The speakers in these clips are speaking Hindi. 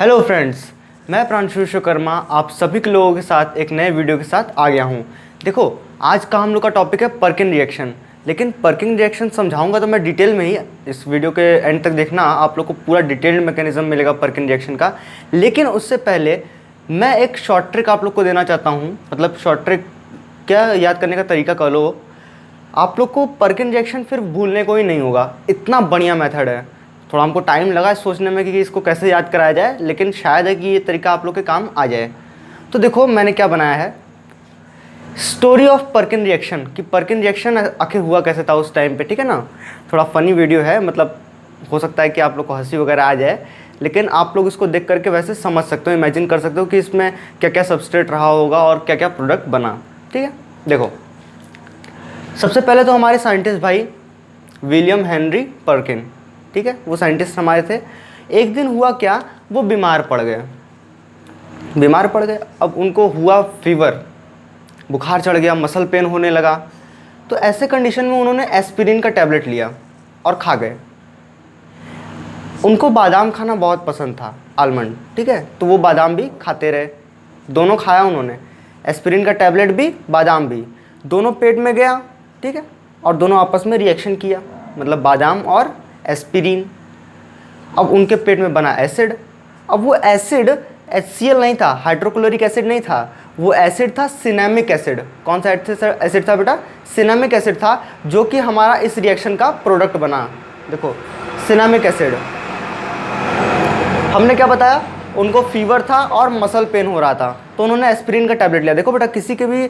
हेलो फ्रेंड्स, मैं प्रांशु विश्वकर्मा आप सभी के लोगों के साथ एक नए वीडियो के साथ आ गया हूं। देखो, आज का हम लोग का टॉपिक है पर्किन रिएक्शन। लेकिन पर्किन रिएक्शन समझाऊंगा तो मैं डिटेल में ही, इस वीडियो के एंड तक देखना, आप लोग को पूरा डिटेल्ड मैकेनिज्म मिलेगा पर्किन रिएक्शन का। लेकिन उससे पहले मैं एक शॉर्ट ट्रिक आप लोग को देना चाहता हूँ। मतलब शॉर्ट ट्रिक क्या, याद करने का तरीका कह लो। आप लोग को पर्किन रिएक्शन फिर भूलने को ही नहीं होगा, इतना बढ़िया मेथड है। थोड़ा हमको टाइम लगा सोचने में कि इसको कैसे याद कराया जाए, लेकिन शायद है कि ये तरीका आप लोग के काम आ जाए। तो देखो मैंने क्या बनाया है, स्टोरी ऑफ पर्किन रिएक्शन, कि पर्किन रिएक्शन आखिर हुआ कैसे था उस टाइम पे, ठीक है ना। थोड़ा फनी वीडियो है, मतलब हो सकता है कि आप लोग को हंसी वगैरह आ जाए, लेकिन आप लोग इसको देख करके वैसे समझ सकते हो, इमेजिन कर सकते हो कि इसमें क्या क्या सबस्ट्रेट रहा होगा और क्या क्या प्रोडक्ट बना। ठीक है, देखो सबसे पहले तो हमारे साइंटिस्ट भाई विलियम हेनरी पर्किन, ठीक है, वो साइंटिस्ट हमारे थे। एक दिन हुआ क्या, वो बीमार पड़ गए। अब उनको हुआ फीवर, बुखार चढ़ गया, मसल पेन होने लगा। तो ऐसे कंडीशन में उन्होंने एस्पिरिन का टैबलेट लिया और खा गए। उनको बादाम खाना बहुत पसंद था, आलमंड, ठीक है, तो वो बादाम भी खाते रहे। दोनों खाया उन्होंने, एस्पिरिन का टैबलेट भी, बादाम भी, दोनों पेट में गया, ठीक है, और दोनों आपस में रिएक्शन किया, मतलब बादाम और एस्पिरिन। अब उनके पेट में बना एसिड। अब वो एसिड HCl नहीं था, हाइड्रोक्लोरिक एसिड नहीं था, वो एसिड था सिनेमिक एसिड। कौन सा एसिड था बेटा? सिनेमिक एसिड था, जो कि हमारा इस रिएक्शन का प्रोडक्ट बना। देखो सिनेमिक एसिड। हमने क्या बताया, उनको फीवर था और मसल पेन हो रहा था, तो उन्होंने एस्पिरिन का टैबलेट लिया। देखो बेटा, किसी के भी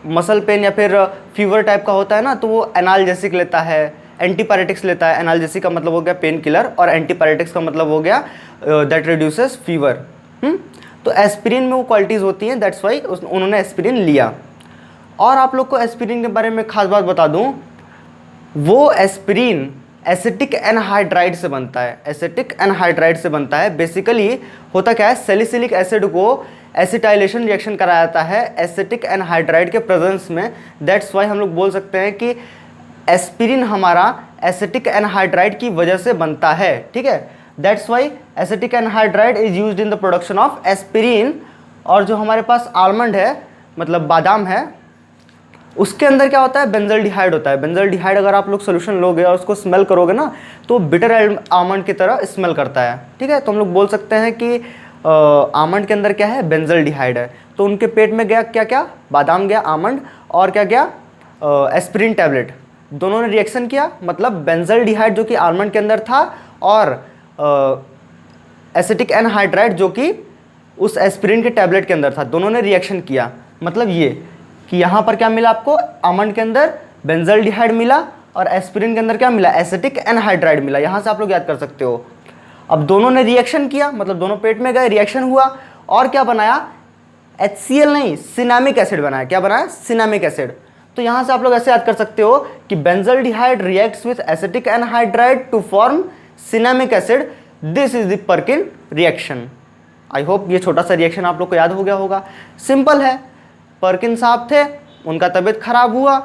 मसल पेन या फिर फीवर टाइप का होता है ना, तो वो एनाल्जेसिक लेता है, एंटीपायरेटिक्स लेता है। एनाल्जेसिक का मतलब हो गया पेन किलर, और एंटीपायरेटिक्स का मतलब हो गया दैट रिड्यूसेस फीवर। तो एस्पिरिन में वो क्वालिटीज़ होती हैं, दैट्स वाई उन्होंने एस्पिरिन लिया। और आप लोग को एस्पिरिन के बारे में खास बात बता दूं, वो एस्पिरिन एसिटिक एनहाइड्राइड से बनता है। एसिटिक एनहाइड्राइड से बनता है। बेसिकली होता क्या है, सैलिसिलिक एसिड को एसिटाइलेशन रिएक्शन कराया जाता है एसिटिक एनहाइड्राइड के प्रेजेंस में। दैट्स वाई हम लोग बोल सकते हैं कि एस्पिरिन हमारा एसिटिक एनहाइड्राइड की वजह से बनता है, ठीक है। That's Y acetic anhydride is used in the production of aspirin. और जो हमारे पास आलमंड है, मतलब बादाम है, उसके अंदर क्या होता है, बेंजल्डिहाइड होता है। बेंजल्डिहाइड अगर आप लोग सोल्यूशन लोगे और उसको स्मेल करोगे ना, तो बिटर आमंड की तरह स्मेल करता है, ठीक है। तो हम लोग बोल सकते हैं कि आमंड के अंदर क्या है, बेंजल्डिहाइड है। तो उनके पेट में गया क्या क्या, बादाम गया, आमंड, और क्या गया, एस्पिरिन टैबलेट। दोनों ने रिएक्शन किया, मतलब बेंजल्डिहाइड जो कि आलमंड के अंदर था, और एसिटिक एनहाइड्राइड जो कि उस एस्पिरिन के टैबलेट के अंदर था, दोनों ने रिएक्शन किया। मतलब ये कि यहाँ पर क्या मिला आपको, आमंड के अंदर बेंजल्डिहाइड मिला, और एस्पिरिन के अंदर क्या मिला, एसिटिक एनहाइड्राइड मिला। यहाँ से आप लोग याद कर सकते हो। अब दोनों ने रिएक्शन किया, मतलब दोनों पेट में गए, रिएक्शन हुआ, और क्या बनाया, HCl नहीं, सिनेमिक एसिड बनाया। क्या बनाया, सिनेमिक एसिड। तो यहाँ से आप लोग ऐसे याद कर सकते हो कि benzaldehyde reacts with acetic anhydride to form cinnamic acid. This is the Perkin reaction. I hope ये छोटा सा रिएक्शन आप लोग को याद हो गया होगा। सिंपल है, पर्किन साहब थे, उनका तबीयत खराब हुआ,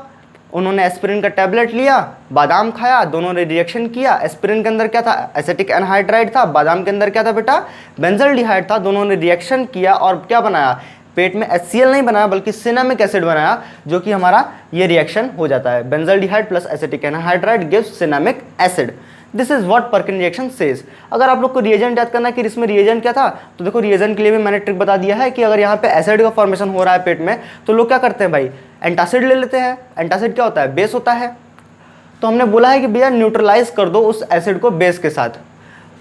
उन्होंने एस्पिरिन का टैबलेट लिया, बादाम खाया, दोनों ने रिएक्शन किया। एस्पिरिन के अंदर क्या था, एसिटिक एनहाइड्राइड था, बादाम के अंदर क्या था बेटा, बेंजल्डिहाइड था। दोनों ने रिएक्शन किया और क्या बनाया, पेट में HCl नहीं बनाया बल्कि सिनेमिक एसिड बनाया, जो कि हमारा ये रिएक्शन हो जाता है। Benzaldehyde plus acetic anhydride gives cinnamic acid. This is what Perkin reaction says. अगर आप लोग को रिएजेंट याद करना है कि इसमें रिएजेंट क्या था, तो देखो रिएजेंट के लिए भी मैंने ट्रिक बता दिया है कि अगर यहाँ पे एसिड का फॉर्मेशन हो रहा है पेट में, तो लोग क्या करते हैं भाई, एंटासिड ले लेते हैं। एंटासिड क्या होता है, बेस होता है। तो हमने बोला है कि भैया न्यूट्रलाइज कर दो उस एसिड को बेस के साथ,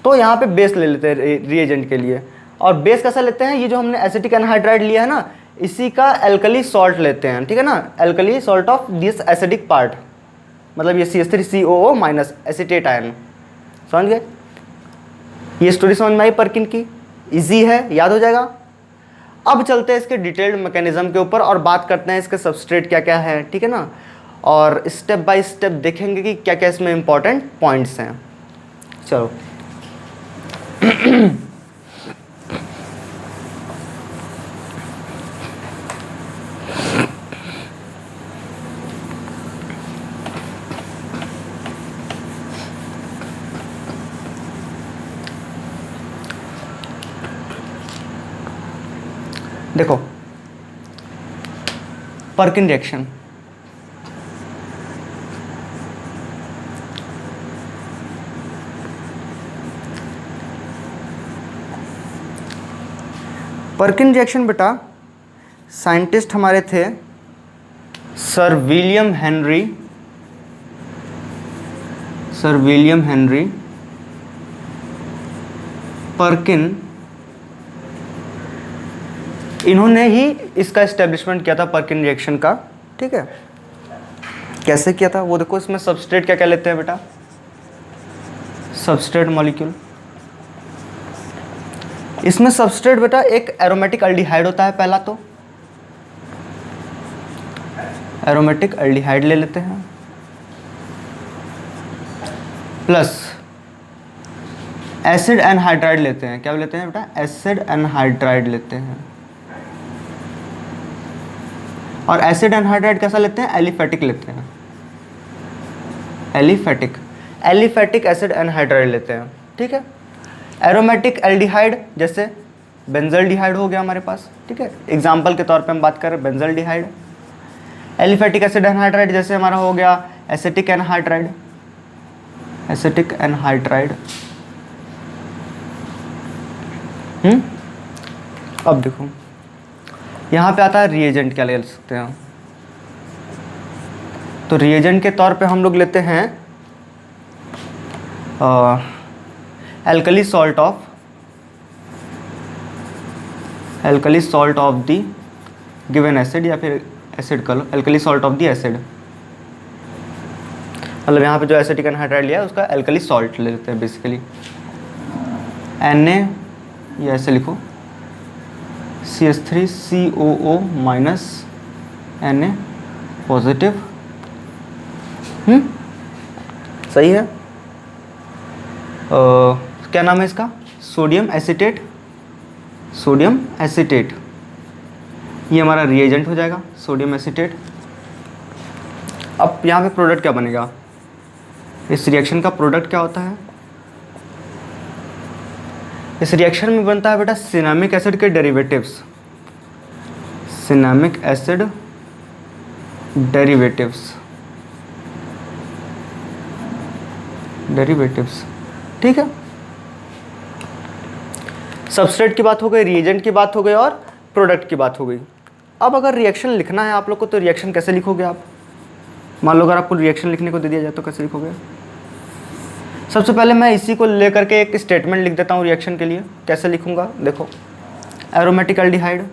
तो यहाँ पे बेस ले लेते हैं रिएजेंट के लिए। और बेस कैसा लेते हैं, ये जो हमने एसिटिक एनहाइड्राइड लिया है ना, इसी का एल्कली सॉल्ट लेते हैं, ठीक है ना, alkali salt of this acidic part, मतलब ये CH3COO माइनस एसिटेट आयन। समझ गए, ये स्टोरी समझ में आई पर्किन की, इजी है, याद हो जाएगा। अब चलते हैं इसके डिटेल्ड मैकेनिज्म के ऊपर और बात करते हैं इसके सबस्ट्रेट क्या क्या है, ठीक है ना, और स्टेप बाय स्टेप देखेंगे कि क्या क्या इसमें इंपॉर्टेंट पॉइंट्स हैं। चलो देखो पर्किन रिएक्शन, पर्किन रिएक्शन बेटा साइंटिस्ट हमारे थे सर विलियम हेनरी पर्किन। इन्होंने ही इसका एस्टेब्लिशमेंट किया था पर्किन रिएक्शन का, ठीक है। कैसे किया था वो देखो, इसमें सबस्ट्रेट क्या क्या लेते हैं बेटा, सबस्ट्रेट मॉलिक्यूल। इसमें सबस्ट्रेट बेटा एक एरोमेटिक अल्डिहाइड होता है, पहला तो एरोमेटिक अल्डिहाइड ले लेते हैं, प्लस एसिड एनहाइड्राइड लेते हैं। क्या लेते हैं बेटा, एसिड एनहाइड्राइड लेते हैं। और एसिड एनहाइड्राइड कैसा लेते हैं, एलिफेटिक लेते हैं, एलिफेटिक एसिड एनहाइड्राइड लेते हैं, ठीक है। एरोमेटिक एल्डिहाइड जैसे बेंजल्डिहाइड हो गया हमारे पास, ठीक है। एग्जाम्पल के तौर पे हम बात कर रहे हैं बेंजल्डिहाइड। एलिफेटिक एसिड एनहाइड्राइड जैसे हमारा हो गया एसिटिक एनहाइड्राइड, अब देखो यहाँ पे आता है रिएजेंट, क्या ले सकते हैं। तो रिएजेंट के तौर पे हम लोग लेते हैं alkali salt of the given acid, या फिर एसिड का लो, alkali salt of the acid. मतलब यहाँ पे जो एसिटिक एनहाइड्राइड लिया है उसका एल्कली सॉल्ट ले लेते हैं बेसिकली। Na या ऐसे लिखो CH3COO माइनस Na पॉजिटिव, सही है। क्या नाम है इसका, सोडियम एसीटेट। ये हमारा रिएजेंट हो जाएगा सोडियम एसीटेट। अब यहाँ पे प्रोडक्ट क्या बनेगा, इस रिएक्शन का प्रोडक्ट क्या होता है, इस रिएक्शन में बनता है बेटा सिनेमिक एसिड के डेरिवेटिव्स, ठीक है। सबस्ट्रेट की बात हो गई, रिएजेंट की बात हो गई और प्रोडक्ट की बात हो गई। अब अगर रिएक्शन लिखना है आप लोग को तो रिएक्शन कैसे लिखोगे आप, मान लो अगर आपको रिएक्शन लिखने को दे दिया जाए तो कैसे लिखोगे। सबसे पहले मैं इसी को लेकर के एक स्टेटमेंट लिख देता हूँ रिएक्शन के लिए। कैसे लिखूंगा देखो, aromatic aldehyde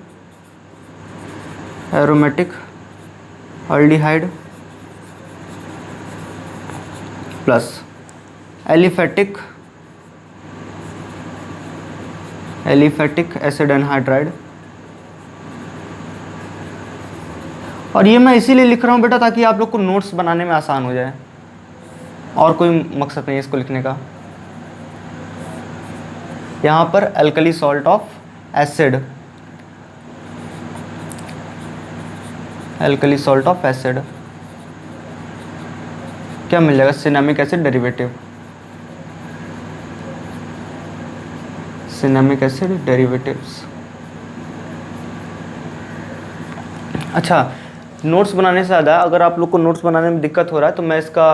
plus aliphatic acid anhydride. और ये मैं इसीलिए लिख रहा हूँ बेटा ताकि आप लोग को नोट्स बनाने में आसान हो जाए, और कोई मकसद नहीं है इसको लिखने का। यहाँ पर एल्कली सॉल्ट ऑफ एसिड, क्या मिल जाएगा, सिनेमिक एसिड डेरिवेटिव्स। अच्छा, नोट्स बनाने से ज़्यादा अगर आप लोग को नोट्स बनाने में दिक्कत हो रहा है तो मैं इसका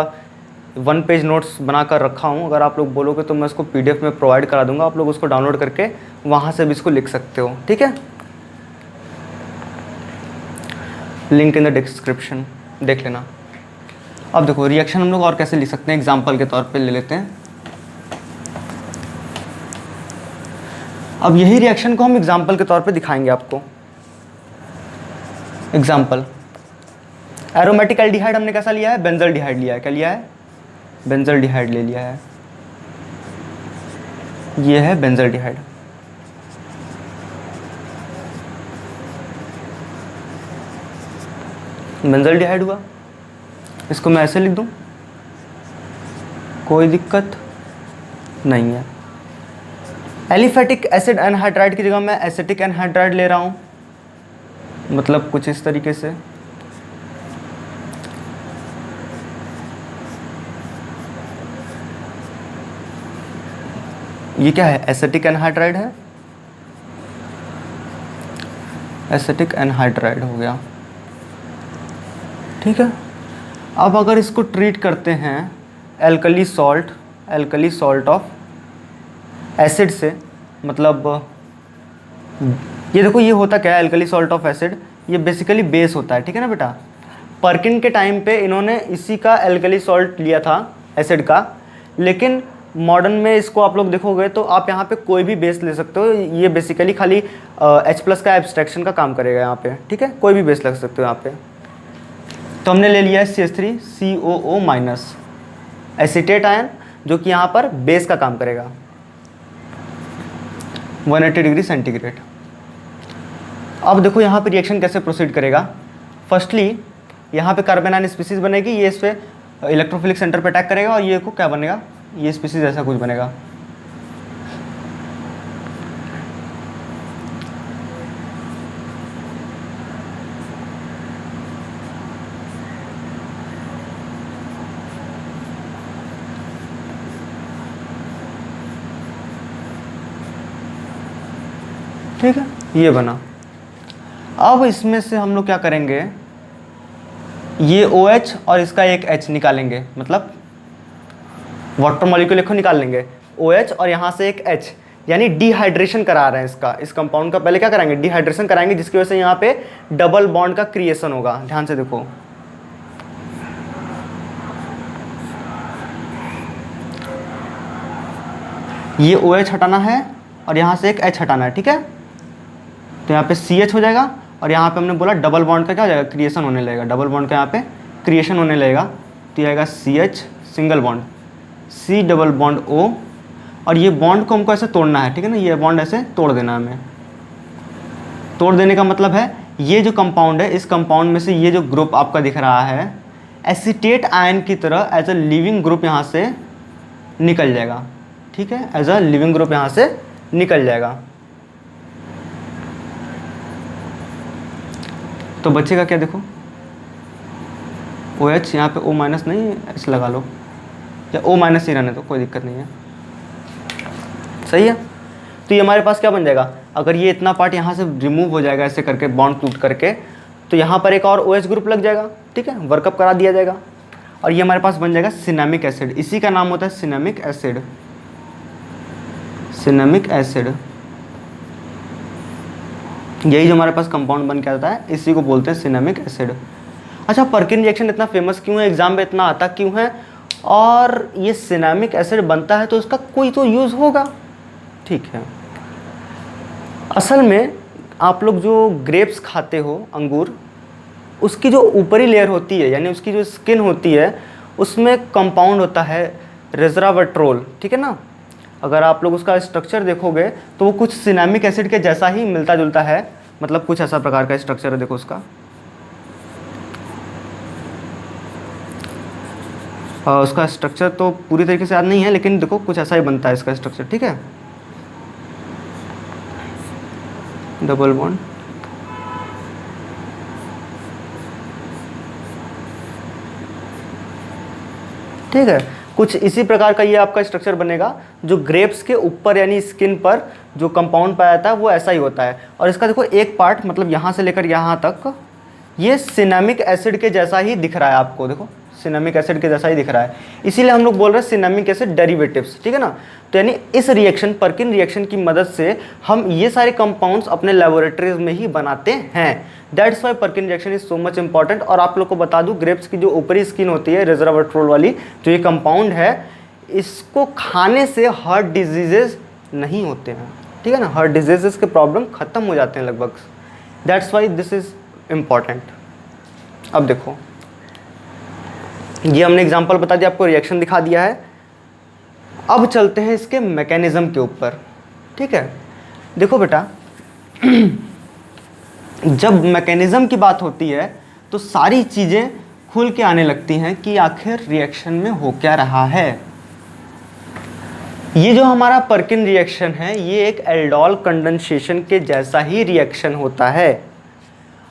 1 पेज नोट्स बना कर रखा हूँ। अगर आप लोग बोलोगे तो मैं इसको PDF में प्रोवाइड करा दूंगा, आप लोग उसको डाउनलोड करके वहाँ से भी इसको लिख सकते हो, ठीक है। लिंक इन द डिस्क्रिप्शन, देख लेना। अब देखो रिएक्शन हम लोग और कैसे लिख सकते हैं, एग्जाम्पल के तौर पे ले लेते हैं। अब यही रिएक्शन को हम एग्जाम्पल के तौर पे दिखाएंगे आपको। एग्जाम्पल, एरोमेटिक एल्डिहाइड हमने कैसा लिया है, बेंजल्डिहाइड लिया है। क्या लिया है, बेंजल्डिहाइड ले लिया है। ये है बेंजल्डिहाइड। बेंजल्डिहाइड हुआ, इसको मैं ऐसे लिख दूं, कोई दिक्कत नहीं है। एलिफेटिक एसिड एनहाइड्राइड की जगह मैं एसिटिक एनहाइड्राइड ले रहा हूं, मतलब कुछ इस तरीके से। ये क्या है, एसिटिक एनहाइड्राइड है। एसिटिक एनहाइड्राइड हो गया, ठीक है। अब अगर इसको ट्रीट करते हैं एल्कली सॉल्ट ऑफ एसिड से, मतलब ये देखो ये होता क्या है, एल्कली सॉल्ट ऑफ एसिड ये बेसिकली बेस होता है, ठीक है ना बेटा। पर्किन के टाइम पे इन्होंने इसी का एल्कली सॉल्ट लिया था एसिड का, लेकिन मॉडर्न में इसको आप लोग देखोगे तो आप यहाँ पे कोई भी बेस ले सकते हो, ये बेसिकली खाली H+ का एब्स्ट्रैक्शन का काम करेगा यहाँ पे, ठीक है। कोई भी बेस लग सकते हो यहाँ पे। तो हमने ले लिया है CH3COO- एसीटेट आयन, जो कि यहाँ पर बेस का काम करेगा 180 डिग्री सेंटीग्रेड। अब देखो यहाँ पे रिएक्शन कैसे प्रोसीड करेगा। फर्स्टली यहाँ पे कार्बन आयन स्पीसीज बनेगी, ये इस पे इलेक्ट्रोफिलिक सेंटर पे अटैक करेगा और ये को क्या बनेगा, ये स्पीसीज ऐसा कुछ बनेगा। ठीक है, ये बना। अब इसमें से हम लोग क्या करेंगे, ये OH और इसका एक H निकालेंगे, मतलब वाटर मॉलिक्यूल को निकाल लेंगे, OH और यहाँ से एक H, यानी डिहाइड्रेशन करा रहे हैं इसका, इस कंपाउंड का पहले क्या कराएंगे, डिहाइड्रेशन कराएंगे, जिसकी वजह से यहाँ पे डबल बॉन्ड का क्रिएशन होगा। ध्यान से देखो, ये OH हटाना है और यहाँ से एक H हटाना है, ठीक है। तो यहाँ पे CH हो जाएगा और यहाँ पे हमने बोला डबल बॉन्ड का क्या हो जाएगा, क्रिएशन होने लगेगा, डबल बॉन्ड का यहाँ पे क्रिएशन होने लगेगा। तो ये आएगा CH single bond, C double bond O, और ये बॉन्ड को हमको ऐसे तोड़ना है, ठीक है ना, ये बॉन्ड ऐसे तोड़ देना है हमें। तोड़ देने का मतलब है ये जो कंपाउंड है, इस कंपाउंड में से ये जो ग्रुप आपका दिख रहा है एसीटेट आयन की तरह एज अ लिविंग ग्रुप यहाँ से निकल जाएगा, ठीक है, एज अ लिविंग ग्रुप यहाँ से निकल जाएगा। तो बचेगा क्या, देखो OH यहाँ पे O- नहीं, ऐसे लगा लो, या O- ही रहने दो, कोई दिक्कत नहीं है, सही है। तो ये हमारे पास क्या बन जाएगा, अगर ये इतना पार्ट यहाँ से रिमूव हो जाएगा ऐसे करके, बॉन्ड टूट करके, तो यहाँ पर एक और OH ग्रुप लग जाएगा, ठीक है, वर्कअप करा दिया जाएगा, और ये हमारे पास बन जाएगा सिनेमिक एसिड। इसी का नाम होता है सिनेमिक एसिड, सिनेमिक एसिड। यही जो हमारे पास कंपाउंड बन के आता है, इसी को बोलते हैं सिनेमिक एसिड। अच्छा, पर्किन रिएक्शन इतना फेमस क्यों है, एग्जाम में इतना आता क्यों है, और ये सिनेमिक एसिड बनता है तो उसका कोई तो यूज़ होगा, ठीक है। असल में आप लोग जो ग्रेप्स खाते हो, अंगूर, उसकी जो ऊपरी लेयर होती है, यानी उसकी जो स्किन होती है, उसमें कंपाउंड होता है रेजरावर्ट्रोल, ठीक है ना। अगर आप लोग उसका स्ट्रक्चर देखोगे तो वो कुछ सिनेमिक एसिड के जैसा ही मिलता जुलता है, मतलब कुछ ऐसा प्रकार का स्ट्रक्चर है, देखो उसका। उसका स्ट्रक्चर तो पूरी तरीके से याद नहीं है, लेकिन देखो कुछ ऐसा ही बनता है इसका स्ट्रक्चर, ठीक है। डबल बॉन्ड, ठीक है, कुछ इसी प्रकार का ये आपका स्ट्रक्चर बनेगा, जो ग्रेप्स के ऊपर यानी स्किन पर जो कंपाउंड पाया जाता है वो ऐसा ही होता है। और इसका देखो एक पार्ट, मतलब यहाँ से लेकर यहाँ तक, ये सिनेमिक एसिड के जैसा ही दिख रहा है आपको, देखो सिनेमिक एसिड के जैसा ही दिख रहा है, इसीलिए हम लोग बोल रहे हैं सिनेमिक एसिड डेरिवेटिव्स, ठीक है ना। तो यानी इस रिएक्शन, पर्किन रिएक्शन की मदद से हम ये सारे कंपाउंड्स अपने लेबोरेटरीज में ही बनाते हैं। That's why Perkin reaction is so much important. और आप लोग को बता दूं, ग्रेप्स की जो ऊपरी स्किन होती है रेजरावर्ट्रोल वाली, जो ये कंपाउंड है, इसको खाने से हार्ट डिजीजेज नहीं होते हैं, ठीक है ना, हार्ट डिजीजेस के प्रॉब्लम खत्म हो जाते हैं लगभग। That's why this is important. अब देखो, ये हमने एग्जांपल बता दिया, आपको रिएक्शन दिखा दिया है। अब चलते हैं इसके मैकेनिज्म के ऊपर, ठीक है। देखो बेटा, जब मैकेनिज्म की बात होती है तो सारी चीज़ें खुल के आने लगती हैं कि आखिर रिएक्शन में हो क्या रहा है। ये जो हमारा पर्किन रिएक्शन है, ये एक एल्डोल कंडेंसेशन के जैसा ही रिएक्शन होता है।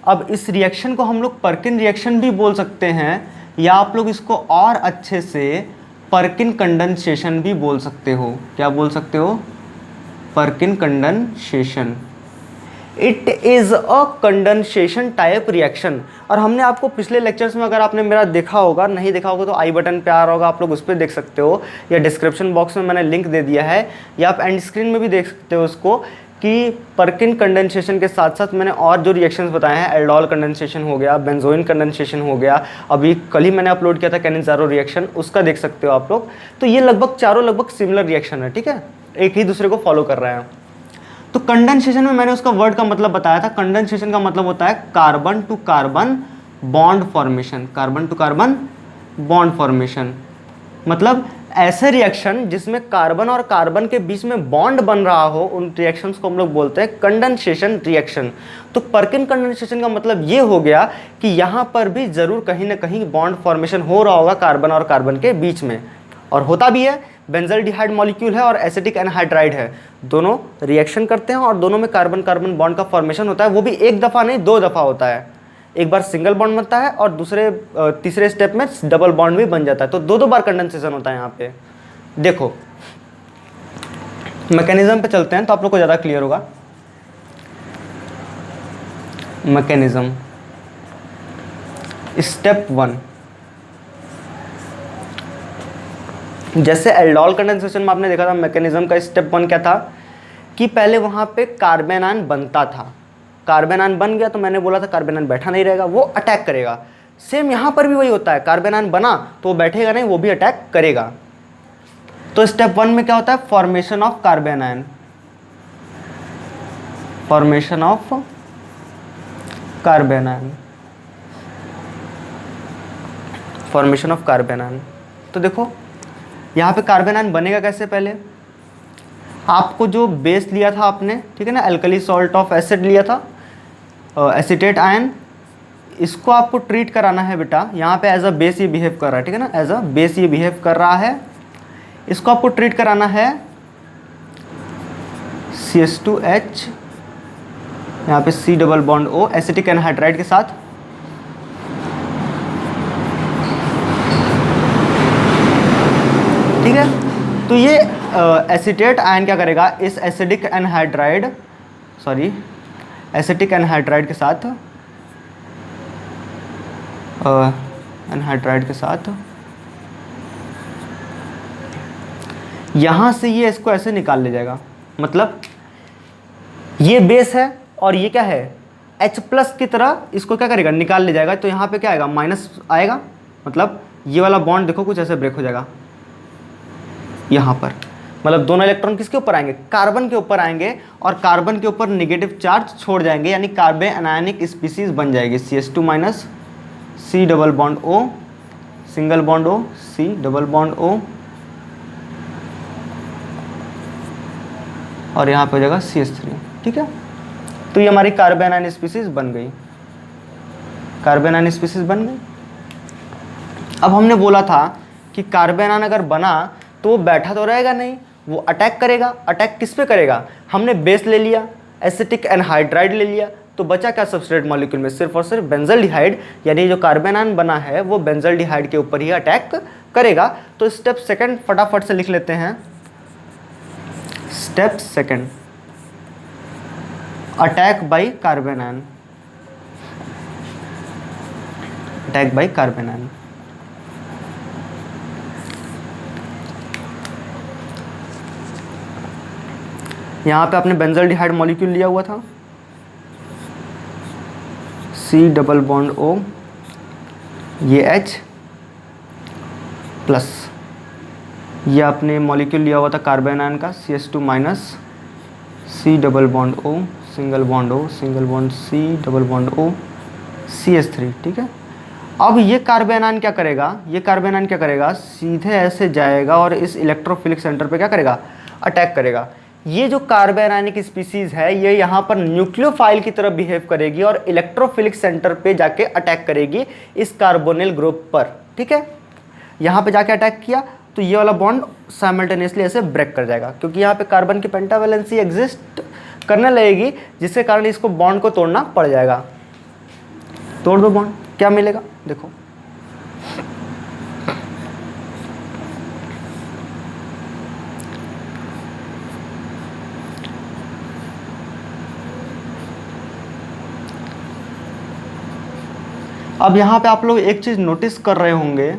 अब इस रिएक्शन को हम लोग पर्किन रिएक्शन भी बोल सकते हैं, या आप लोग इसको और अच्छे से पर्किन कंडेंसेशन भी बोल सकते हो। क्या बोल सकते हो? Perkin condensation. It is a condensation type reaction. और हमने आपको पिछले लेक्चर्स में, अगर आपने मेरा देखा होगा, नहीं देखा होगा तो आई बटन पे आ रहा होगा, आप लोग उस पर देख सकते हो, या डिस्क्रिप्शन बॉक्स में मैंने लिंक दे दिया है, या आप एंड स्क्रीन में भी देख सकते हो उसको, कि पर्किन कंडेंसेशन के साथ साथ मैंने और जो रिएक्शंस बताए हैं, एल्डोल कंडेंसेशन हो गया, बेंजोइन कंडेंसेशन हो गया, अभी कल ही मैंने अपलोड किया था कैनिज़ारो रिएक्शन, उसका देख सकते हो आप लोग। तो ये लगभग चारों लगभग सिमिलर रिएक्शन है, ठीक है, एक ही दूसरे को फॉलो कर रहे हैं। तो कंडेंसेशन में मैंने उसका वर्ड का मतलब बताया था। कंडेंसेशन का मतलब होता है carbon to carbon bond formation, carbon to carbon bond formation, मतलब ऐसे रिएक्शन जिसमें कार्बन और कार्बन के बीच में बॉन्ड बन रहा हो, उन रिएक्शंस को हम लोग बोलते हैं कंडेंसेशन रिएक्शन। तो पर्किन कंडेंसेशन का मतलब ये हो गया कि यहाँ पर भी जरूर कहीं ना कहीं बॉन्ड फॉर्मेशन हो रहा होगा कार्बन और कार्बन के बीच में, और होता भी है। बेंजल्डिहाइड मॉलिक्यूल है और एसिटिक एनहाइड्राइड है, दोनों रिएक्शन करते हैं और दोनों में कार्बन कार्बन बॉन्ड का फॉर्मेशन होता है। वो भी एक दफ़ा नहीं, दो दफ़ा होता है। एक बार सिंगल बॉन्ड बनता है और तीसरे स्टेप में डबल बॉन्ड भी बन जाता है। तो दो दो बार कंडेंसेशन होता है यहाँ पे। देखो मैकेनिज्म पे चलते हैं तो आप लोग को ज़्यादा क्लियर होगा। मैकेनिज्म स्टेप 1, जैसे एल्डोल कंडेंसेशन में आपने देखा था, मैकेनिज्म का स्टेप 1 क्या था कि पहले वहाँ पे कार्बन आयन बनता था, कार्बन आयन बन गया तो मैंने बोला था कार्बन आयन बैठा नहीं रहेगा, वो अटैक करेगा। सेम यहाँ पर भी वही होता है, कार्बन आयन बना तो वो बैठेगा नहीं, वो भी अटैक करेगा। तो स्टेप 1 में क्या होता है, formation of carbon ion, formation of carbon ion, formation of carbon ion. तो देखो यहाँ पे कार्बन आयन बनेगा कैसे, पहले आपको जो बेस लिया था आपने, ठीक है ना, अल्कली सॉल्ट ऑफ एसिड लिया था, एसीटेट आयन, इसको आपको ट्रीट कराना है बेटा। यहाँ पे एज अ बेस ये बिहेव कर रहा है, ठीक है ना, एज अ बेस ये बिहेव कर रहा है। इसको आपको ट्रीट कराना है CH2H, यहाँ पे C double bond O acetic anhydride के साथ। ठीक है, तो ये एसीटेट आयन क्या करेगा, इस acidic anhydride, sorry acetic anhydride के साथ, एनहाइड्राइड के साथ यहाँ से ये इसको ऐसे निकाल ले जाएगा। मतलब ये बेस है और ये क्या है, H+ की तरह इसको क्या करेगा, निकाल ले जाएगा। तो यहाँ पे क्या आएगा, माइनस आएगा, मतलब ये वाला बॉन्ड देखो कुछ ऐसे ब्रेक हो जाएगा यहाँ पर। मतलब दोनों इलेक्ट्रॉन किसके ऊपर आएंगे, कार्बन के ऊपर आएंगे, और कार्बन के ऊपर नेगेटिव चार्ज छोड़ जाएंगे, यानी कार्बन एनायनिक स्पीसीज बन जाएगी। CH2- C double bond O, single bond O, C double bond O, और यहाँ पे हो जाएगा CH3। ठीक है, तो ये हमारी कार्बन आयन स्पीसीज बन गई, कार्बन आयन स्पीसीज बन गई। अब हमने बोला था कि कार्बन आयन अगर बना तो वो बैठा तो रहेगा नहीं, वो अटैक करेगा। अटैक किस पे करेगा, हमने बेस ले लिया, एसिटिक एनहाइड्राइड ले लिया, तो बचा क्या सबस्ट्रेट मॉलिक्यूल में, सिर्फ और सिर्फ बेंजल्डिहाइड, यानी जो कार्बन आयन बना है वो बेंजल्डिहाइड के ऊपर ही अटैक करेगा। तो स्टेप 2 फटाफट से लिख लेते हैं। Step 2, attack by carbon ion, attack by carbon ion. यहाँ पे आपने बेंजल्डिहाइड मॉलिक्यूल लिया हुआ था, C डबल बॉन्ड O, ये H प्लस, ये आपने मॉलिक्यूल लिया हुआ था कार्बन आयन का, CH2- C double bond O, single bond O, single bond C double bond O, CH3। ठीक है, अब ये कार्बन आयन क्या करेगा, ये कार्बन आयन क्या करेगा, सीधे ऐसे जाएगा और इस इलेक्ट्रोफिलिक सेंटर पे क्या करेगा, अटैक करेगा। ये जो कार्बन आयनिक स्पीसीज है ये यहाँ पर न्यूक्लियोफाइल की तरह बिहेव करेगी और इलेक्ट्रोफिलिक सेंटर पे जाके अटैक करेगी इस कार्बोनिल ग्रुप पर। ठीक है, यहाँ पे जाके अटैक किया तो ये वाला बॉन्ड साइमल्टेनियसली ऐसे ब्रेक कर जाएगा, क्योंकि यहाँ पे कार्बन की पेंटावैलेंसी एग्जिस्ट करने लगेगी, जिसके कारण इसको बॉन्ड को तोड़ना पड़ जाएगा। तोड़ दो बॉन्ड, क्या मिलेगा देखो, अब यहाँ पे आप लोग एक चीज़ नोटिस कर रहे होंगे,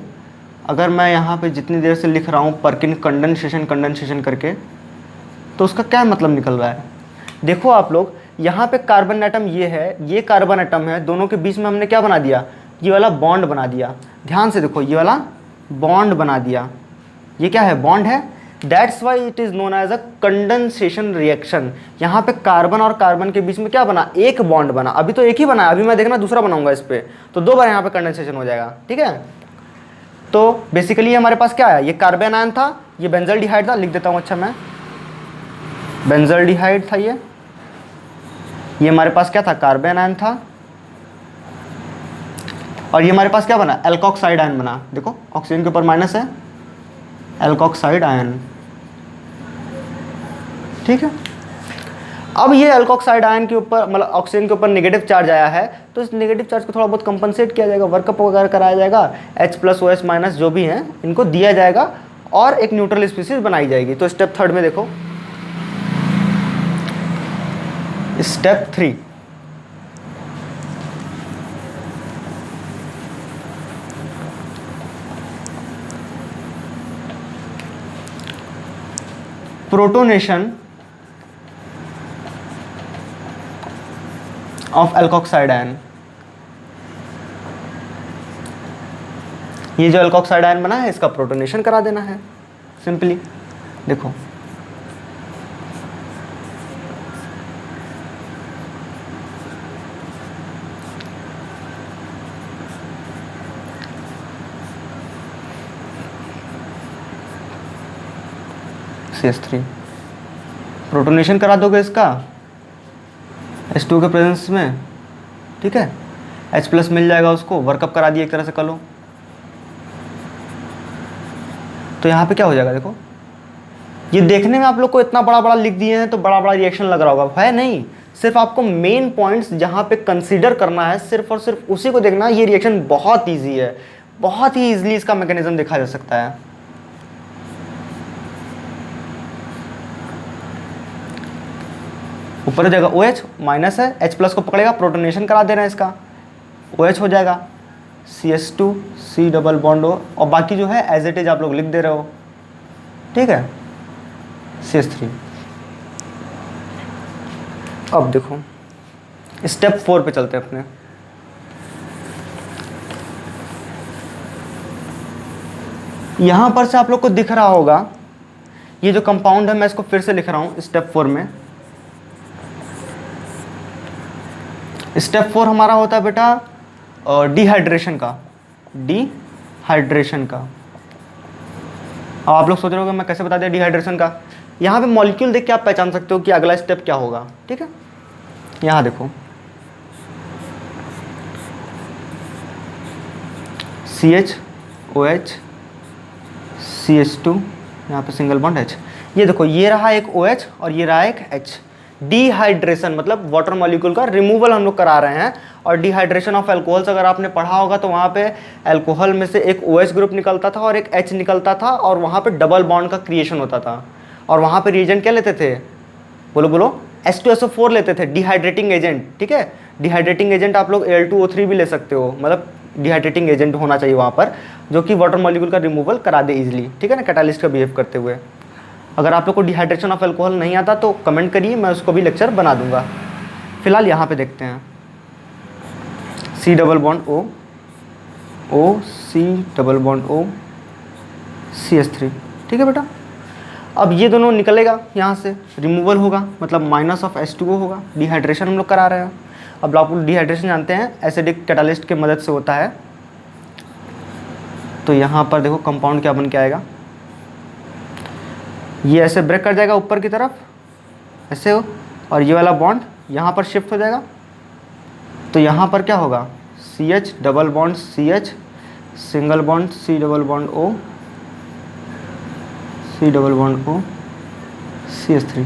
अगर मैं यहाँ पे जितनी देर से लिख रहा हूँ परकिन कंडेंसेशन करके, तो उसका क्या मतलब निकल रहा है। देखो आप लोग, यहाँ पे कार्बन एटम ये है, ये कार्बन एटम है, दोनों के बीच में हमने क्या बना दिया, ये वाला बॉन्ड बना दिया। ध्यान से देखो, ये वाला बॉन्ड बना दिया, ये क्या है, बॉन्ड है। That's why it is known as a condensation reaction. यहाँ पे कार्बन और कार्बन के बीच में क्या बना, एक बॉन्ड बना। अभी तो एक ही बना है, अभी मैं देखना दूसरा बनाऊंगा इस पर, तो 2 बार यहाँ पे कंडेंसेशन हो जाएगा, ठीक है। तो बेसिकली हमारे पास क्या है, ये कार्बन आयन था, ये बेंजल्डिहाइड था, लिख देता हूँ अच्छा मैं, बेंजल्डिहाइड था ये हमारे पास क्या था, कार्बन आयन था, और ये हमारे पास क्या बना, एल्कोक्साइड आयन बना। देखो ऑक्सीजन के ऊपर माइनस है, एल्कोक्साइड आयन, ठीक है। अब ये एल्कोक्साइड आयन के ऊपर, मतलब ऑक्सीजन के ऊपर नेगेटिव चार्ज आया है, तो इस नेगेटिव चार्ज को थोड़ा बहुत कंपनसेट किया जाएगा, वर्कअप वगैरह कराया जाएगा, H+OH- जो भी हैं इनको दिया जाएगा और एक न्यूट्रल स्पीसीज बनाई जाएगी। तो स्टेप 3 में देखो, step 3, protonation of alkoxide ion. ये जो एल्कोक्साइड आयन बना है इसका प्रोटोनेशन करा देना है सिंपली। देखो CH3 प्रोटोनेशन करा दोगे इसका H2 के प्रेजेंस में, ठीक है। H+ मिल जाएगा उसको, वर्कअप करा दिए एक तरह से कर लो। तो यहाँ पे क्या हो जाएगा, देखो ये देखने में आप लोग को इतना बड़ा बड़ा लिख दिए हैं तो बड़ा बड़ा रिएक्शन लग रहा होगा, है नहीं। सिर्फ आपको मेन पॉइंट्स जहाँ पे कंसीडर करना है, सिर्फ और सिर्फ उसी को देखना। ये रिएक्शन बहुत ईजी है, बहुत ही ईजिली इसका मैकेनिज्म देखा जा सकता है। ऊपर हो जाएगा OH माइनस है, H+ को पकड़ेगा, प्रोटोनेशन करा देना है इसका, OH हो जाएगा, CH2 C double bond O, और बाकी जो है एज इट इज आप लोग लिख दे रहे हो, ठीक है, CH3। अब देखो स्टेप 4 पे चलते हैं अपने। यहां पर से आप लोग को दिख रहा होगा ये जो कंपाउंड है, मैं इसको फिर से लिख रहा हूं स्टेप 4 में। स्टेप 4 हमारा होता है बेटा डिहाइड्रेशन का, डिहाइड्रेशन का। अब आप लोग सोच रहे होंगे मैं कैसे बता दिया डिहाइड्रेशन का। यहाँ पे मॉलिक्यूल देख के आप पहचान सकते हो कि अगला स्टेप क्या होगा, ठीक है। यहाँ देखो CH OH CH2, यहाँ पे सिंगल बॉन्ड H। ये देखो ये रहा एक OH और ये रहा एक H। डिहाइड्रेशन मतलब वाटर मॉलिक्यूल का रिमूवल हम लोग करा रहे हैं। और डिहाइड्रेशन ऑफ एल्कोहल्स अगर आपने पढ़ा होगा तो वहाँ पे एल्कोहल में से एक OH ग्रुप निकलता था और एक H निकलता था, और वहाँ पे डबल बॉन्ड का क्रिएशन होता था। और वहाँ पे रिएजेंट क्या लेते थे, बोलो बोलो, H2SO4 लेते थे, डिहाइड्रेटिंग एजेंट, ठीक है। डिहाइड्रेटिंग एजेंट आप लोग Al2O3 भी ले सकते हो, मतलब डिहाइड्रेटिंग एजेंट होना चाहिए वहाँ पर जो कि वाटर मॉलिक्यूल का रिमूवल करा दे इजीली, ठीक है ना, कैटालिस्ट का बिहेव करते हुए। अगर आप लोग को डिहाइड्रेशन ऑफ एल्कोहल नहीं आता तो कमेंट करिए, मैं उसको भी लेक्चर बना दूंगा। फिलहाल यहाँ पे देखते हैं C double bond O O C double bond O CH3, ठीक है बेटा। अब ये दोनों निकलेगा, यहाँ से रिमूवल होगा, मतलब माइनस ऑफ H2O होगा। डिहाइड्रेशन हम लोग करा रहे हैं। अब आप लोग डिहाइड्रेशन जानते हैं एसिडिक कैटालिस्ट के मदद से होता है। तो यहाँ पर देखो कंपाउंड क्या बन के आएगा, ये ऐसे ब्रेक कर जाएगा ऊपर की तरफ ऐसे हो, और ये वाला बॉन्ड यहाँ पर शिफ्ट हो जाएगा। तो यहाँ पर क्या होगा, CH double bond CH single bond C double bond O C double bond O CH3।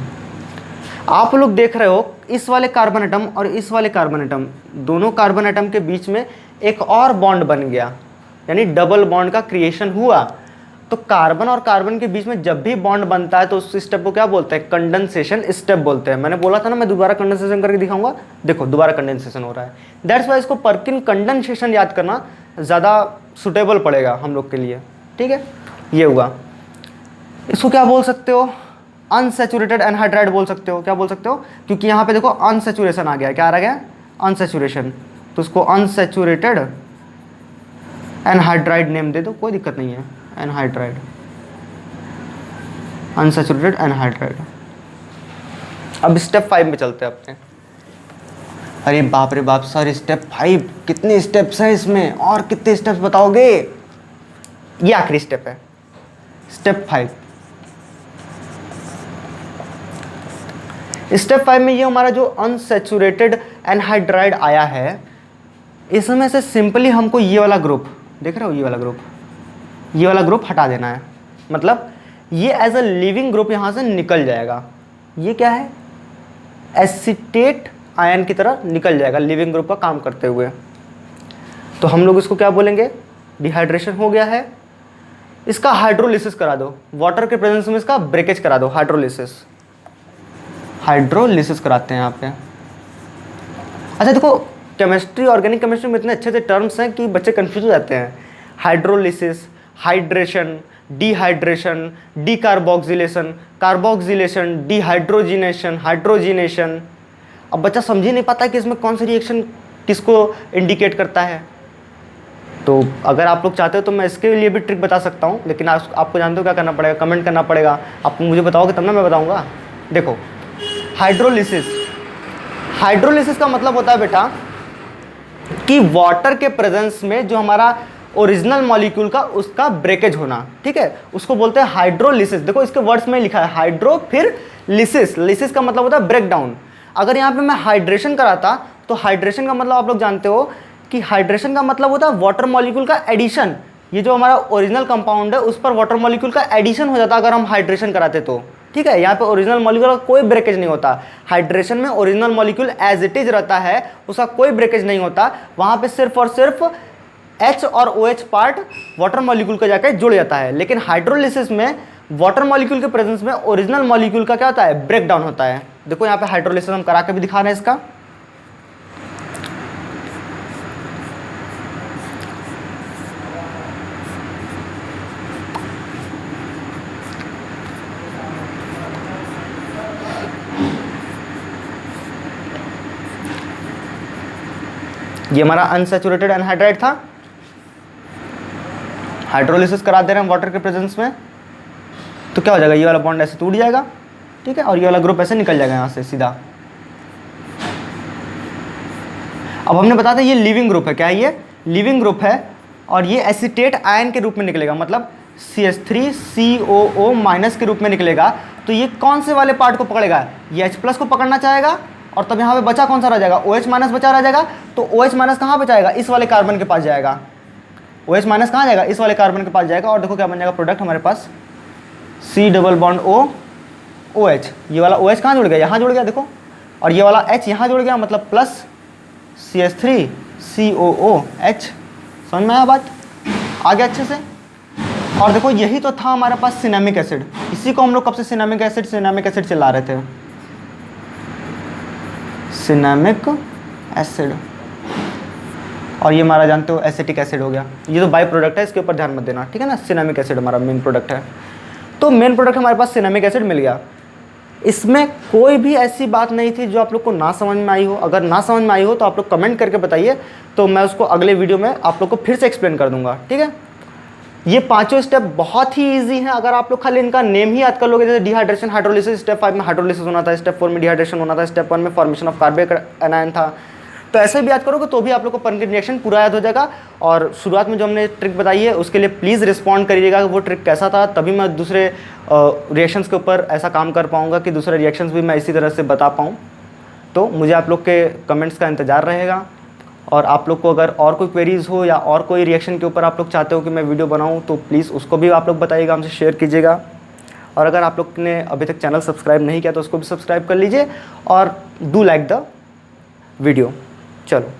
आप लोग देख रहे हो इस वाले कार्बन एटम और इस वाले कार्बन एटम, दोनों कार्बन एटम के बीच में एक और बॉन्ड बन गया, यानी डबल बॉन्ड का क्रिएशन हुआ। तो कार्बन और कार्बन के बीच में जब भी बॉन्ड बनता है तो उस स्टेप को क्या बोलते हैं, कंडेंसेशन स्टेप बोलते हैं। मैंने बोला था ना मैं दोबारा कंडेंसेशन करके दिखाऊंगा, देखो दोबारा कंडेंसेशन हो रहा है। दैट्स वाई इसको पर्किन कंडेंसेशन याद करना ज़्यादा सुटेबल पड़ेगा हम लोग के लिए, ठीक है। ये हुआ। इसको क्या बोल सकते हो, अनसैचुरेटेड एनहाइड्राइड बोल सकते हो। क्या बोल सकते हो, क्योंकि यहाँ पे देखो अनसैचुरेशन आ गया, क्या आ गया, अनसैचुरेशन, तो उसको अनसैचुरेटेड एनहाइड्राइड नेम दे दो, कोई दिक्कत नहीं है, एनहाइड्राइड, अनसैचुरेटेड एनहाइड्राइड। अब स्टेप 5 में चलते हैं अपने। अरे बाप रे बाप सर, स्टेप 5 कितने स्टेप्स हैं इसमें, और कितने स्टेप्स बताओगे, ये आखिरी स्टेप है, स्टेप 5। स्टेप 5 में ये हमारा जो अनसैचुरेटेड एनहाइड्राइड आया है, इसमें से सिंपली हमको ये वाला ग्रुप देख रहे हो, ये वाला ग्रुप हटा देना है। मतलब ये एज अ लिविंग ग्रुप यहाँ से निकल जाएगा। ये क्या है, एसीटेट आयन की तरह निकल जाएगा लिविंग ग्रुप का काम करते हुए। तो हम लोग इसको क्या बोलेंगे, डिहाइड्रेशन हो गया है, इसका हाइड्रोलिसिस करा दो, वाटर के प्रेजेंस में इसका ब्रेकेज करा दो, हाइड्रोलिसिस कराते हैं यहाँ पे। अच्छा देखो, केमिस्ट्री, ऑर्गेनिक केमिस्ट्री में इतने अच्छे से टर्म्स हैं कि बच्चे कंफ्यूज हो जाते हैं। Hydrolysis, hydration, dehydration, decarboxylation, carboxylation, dehydrogenation, hydrogenation. अब बच्चा समझ ही नहीं पाता कि इसमें कौन सी रिएक्शन किसको इंडिकेट करता है। तो अगर आप लोग चाहते हो तो मैं इसके लिए भी ट्रिक बता सकता हूँ, लेकिन आपको जानते हो क्या करना पड़ेगा, कमेंट करना पड़ेगा। आप मुझे बताओगे तब ना मैं बताऊँगा। देखो हाइड्रोलिसिस का मतलब होता है बेटा कि वाटर के प्रेजेंस में जो हमारा ओरिजिनल मॉलिक्यूल का उसका ब्रेकेज होना, ठीक है, उसको बोलते हैं हाइड्रोलिसिस। देखो इसके वर्ड्स में लिखा है हाइड्रो फिर लिसिस, लिसिस का मतलब होता है ब्रेक डाउन। अगर यहाँ पे मैं हाइड्रेशन कराता तो हाइड्रेशन का मतलब आप लोग जानते हो कि हाइड्रेशन का मतलब होता है वाटर मॉलिक्यूल का एडिशन। ये जो हमारा ओरिजिनल कंपाउंड है उस पर वाटर मॉलिक्यूल का एडिशन हो जाता अगर हम हाइड्रेशन कराते तो, ठीक है। यहाँ पे ओरिजिनल मॉलिक्यूल का कोई ब्रेकेज नहीं होता। हाइड्रेशन में original molecule as it is रहता है, उसका कोई ब्रेकेज नहीं होता। वहाँ पे सिर्फ और सिर्फ H और OH पार्ट वाटर मॉलिक्यूल का जाकर जुड़ जाता है। लेकिन हाइड्रोलिसिस में वाटर मॉलिक्यूल के प्रेजेंस में ओरिजिनल मॉलिक्यूल का क्या होता है, ब्रेक डाउन होता है। देखो यहाँ पे हाइड्रोलिसिस हम करा के भी दिखा रहे हैं इसका। ये हमारा अनसैचुरेटेड एनहाइड्राइड था, हाइड्रोलिसिस करा दे रहे हैं वाटर के प्रेजेंस में, तो क्या हो जाएगा, ये वाला बॉन्ड ऐसे टूट जाएगा, ठीक है, और ये वाला ग्रुप ऐसे निकल जाएगा यहाँ से सीधा। अब हमने बताया था ये लिविंग ग्रुप है, क्या है ये लिविंग ग्रुप है, और ये एसीटेट आयन के रूप में निकलेगा, मतलब CH3COO माइनस के रूप में निकलेगा। तो ये कौन से वाले पार्ट को पकड़ेगा, ये H प्लस को पकड़ना चाहेगा, और तब यहाँ पे बचा कौन सा रह जाएगा, OH माइनस बचा रह जाएगा। तो OH माइनस कहाँ पे जाएगा, इस वाले कार्बन के पास जाएगा। OH माइनस कहाँ जाएगा, इस वाले कार्बन के पास जाएगा, और देखो क्या बन जाएगा प्रोडक्ट हमारे पास, C double bond O OH। ये वाला OH कहाँ जुड़ गया, यहाँ जुड़ गया देखो, और ये वाला H यहाँ जुड़ गया, मतलब प्लस CH3COOH। समझ में आया बात, आ गया अच्छे से। और देखो यही तो था हमारे पास सिनेमिक एसिड, इसी को हम लोग कब से सिनेमिक एसिड चला रहे थे, सिनेमिक एसिड। और ये हमारा जानते हो एसिटिक एसिड हो गया, ये तो बाई प्रोडक्ट है, इसके ऊपर ध्यान मत देना, ठीक है ना। सिनेमिक एसिड हमारा मेन प्रोडक्ट है, तो मेन प्रोडक्ट हमारे पास सिनेमिक एसिड मिल गया। इसमें कोई भी ऐसी बात नहीं थी जो आप लोग को ना समझ में आई हो। अगर ना समझ में आई हो तो आप लोग कमेंट करके बताइए, तो मैं उसको अगले वीडियो में आप लोग को फिर से एक्सप्लेन कर दूंगा, ठीक है। ये पांचों स्टेप बहुत ही इजी हैं, अगर आप लोग खाली इनका नेम ही याद कर लोगे। जैसे डिहाइड्रेशन, हाइड्रोलिसिस, स्टेप 5 में हाइड्रोलिसिस होना था, स्टेप 4 में डिहाइड्रेशन होना था, स्टेप 1 में फॉर्मेशन ऑफ कार्बनिक एनायन था। तो ऐसे भी याद करोगे तो भी आप लोग को पर्किन रिएक्शन पूरा याद हो जाएगा। और शुरुआत में जो हमने ट्रिक बताई है उसके लिए प्लीज़ रिस्पॉन्ड करिएगा वो ट्रिक कैसा था, तभी मैं दूसरे रिएक्शंस के ऊपर ऐसा काम कर पाऊँगा कि दूसरे रिएक्शंस भी मैं इसी तरह से बता पाऊँ। तो मुझे आप लोग के कमेंट्स का इंतज़ार रहेगा। और आप लोग को अगर और कोई क्वेरीज़ हो या और कोई रिएक्शन के ऊपर आप लोग चाहते हो कि मैं वीडियो बनाऊं तो प्लीज़ उसको भी आप लोग बताइएगा, हमसे शेयर कीजिएगा। और अगर आप लोग ने अभी तक चैनल सब्सक्राइब नहीं किया तो उसको भी सब्सक्राइब कर लीजिए और डू लाइक द वीडियो। चलो।